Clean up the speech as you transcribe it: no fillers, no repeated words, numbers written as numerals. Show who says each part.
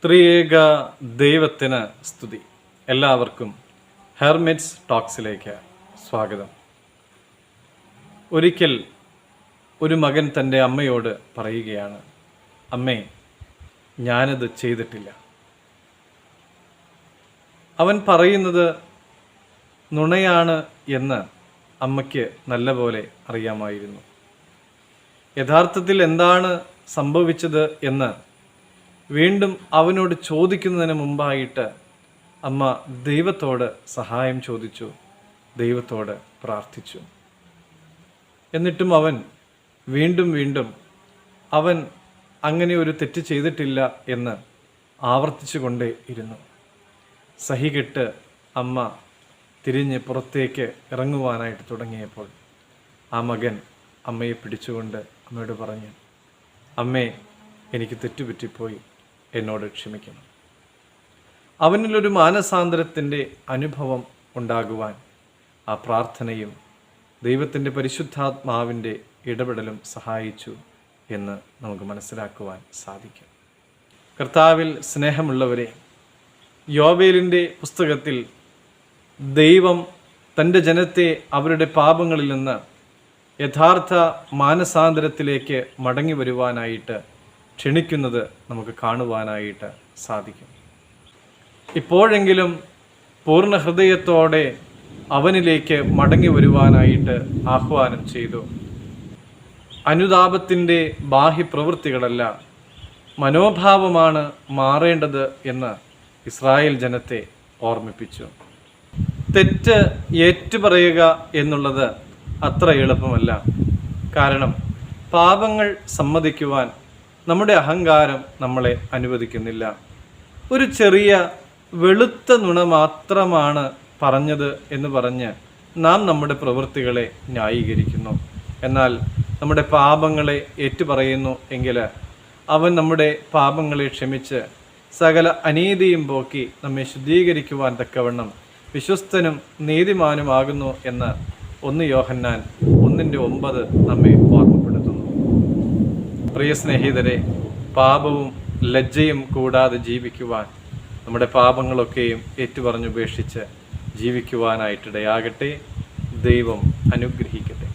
Speaker 1: ത്രിയേക ദൈവത്തിന് സ്തുതി. എല്ലാവർക്കും ഹെർമിറ്റ്സ് ടോക്സിലേക്ക് സ്വാഗതം. ഒരിക്കൽ ഒരു മകൻ തൻ്റെ അമ്മയോട് പറയുകയാണ്, അമ്മേ, ഞാനത് ചെയ്തിട്ടില്ല. അവൻ പറയുന്നത് നുണയാണ് എന്ന് അമ്മയ്ക്ക് നല്ലപോലെ അറിയാമായിരുന്നു. യഥാർത്ഥത്തിൽ എന്താണ് സംഭവിച്ചത് എന്ന് വീണ്ടും അവനോട് ചോദിക്കുന്നതിന് മുമ്പായിട്ട് അമ്മ ദൈവത്തോട് സഹായം ചോദിച്ചു, ദൈവത്തോട് പ്രാർത്ഥിച്ചു. എന്നിട്ടും അവൻ വീണ്ടും അവൻ അങ്ങനെ ഒരു തെറ്റ് ചെയ്തിട്ടില്ല എന്ന് ആവർത്തിച്ചു കൊണ്ടേ ഇരുന്നു. സഹികെട്ട് അമ്മ തിരിഞ്ഞ് പുറത്തേക്ക് ഇറങ്ങുവാനായിട്ട് തുടങ്ങിയപ്പോൾ ആ മകൻ അമ്മയെ പിടിച്ചുകൊണ്ട് അമ്മയോട് പറഞ്ഞു, അമ്മേ, എനിക്ക് തെറ്റുപറ്റിപ്പോയി, എന്നോട് ക്ഷമിക്കണം. അവനിലൊരു മാനസാന്തരത്തിൻ്റെ അനുഭവം ഉണ്ടാകുവാൻ ആ പ്രാർത്ഥനയും ദൈവത്തിൻ്റെ പരിശുദ്ധാത്മാവിൻ്റെ ഇടപെടലും സഹായിച്ചു എന്ന് നമുക്ക് മനസ്സിലാക്കുവാൻ സാധിക്കും. കർത്താവിൽ സ്നേഹമുള്ളവരെ, യോവേലിൻ്റെ പുസ്തകത്തിൽ ദൈവം തൻ്റെ ജനത്തെ അവരുടെ പാപങ്ങളിൽ നിന്ന് യഥാർത്ഥ മാനസാന്തരത്തിലേക്ക് മടങ്ങി വരുവാനായിട്ട് ക്ഷണിക്കുന്നത് നമുക്ക് കാണുവാനായിട്ട് സാധിക്കും. ഇപ്പോഴെങ്കിലും പൂർണ്ണ ഹൃദയത്തോടെ അവനിലേക്ക് മടങ്ങി വരുവാനായിട്ട് ആഹ്വാനം ചെയ്തു. അനുതാപത്തിൻ്റെ ബാഹ്യപ്രവൃത്തികളല്ല, മനോഭാവമാണ് മാറേണ്ടത് എന്ന് ഇസ്രായേൽ ജനത്തെ ഓർമ്മിപ്പിച്ചു. തെറ്റ് ഏറ്റുപറയുക എന്നുള്ളത് അത്ര എളുപ്പമല്ല. കാരണം പാപങ്ങൾ സമ്മതിക്കുവാൻ നമ്മുടെ അഹങ്കാരം നമ്മളെ അനുവദിക്കുന്നില്ല. ഒരു ചെറിയ വെളുത്ത നുണ മാത്രമാണ് പറഞ്ഞത് എന്ന് പറഞ്ഞ് നാം നമ്മുടെ പ്രവൃത്തികളെ ന്യായീകരിക്കുന്നു. എന്നാൽ നമ്മുടെ പാപങ്ങളെ ഏറ്റുപറയുന്നു എങ്കിൽ അവൻ നമ്മുടെ പാപങ്ങളെ ക്ഷമിച്ച് സകല അനീതിയും പോക്കി നമ്മെ ശുദ്ധീകരിക്കുവാൻ തക്കവണ്ണം വിശ്വസ്തനും നീതിമാനുമാകുന്നു എന്ന് 1 യോഹന്നാൻ 1:9 നമ്മെ ഓർമ്മപ്പെടുത്തുന്നു. പ്രിയ സ്നേഹിതരെ, പാപവും ലജ്ജയും കൂടാതെ ജീവിക്കുവാൻ, നമ്മുടെ പാപങ്ങളൊക്കെയും ഏറ്റുപറഞ്ഞുപേക്ഷിച്ച് ജീവിക്കുവാനായിട്ടിടയാകട്ടെ. ദൈവം അനുഗ്രഹിക്കട്ടെ.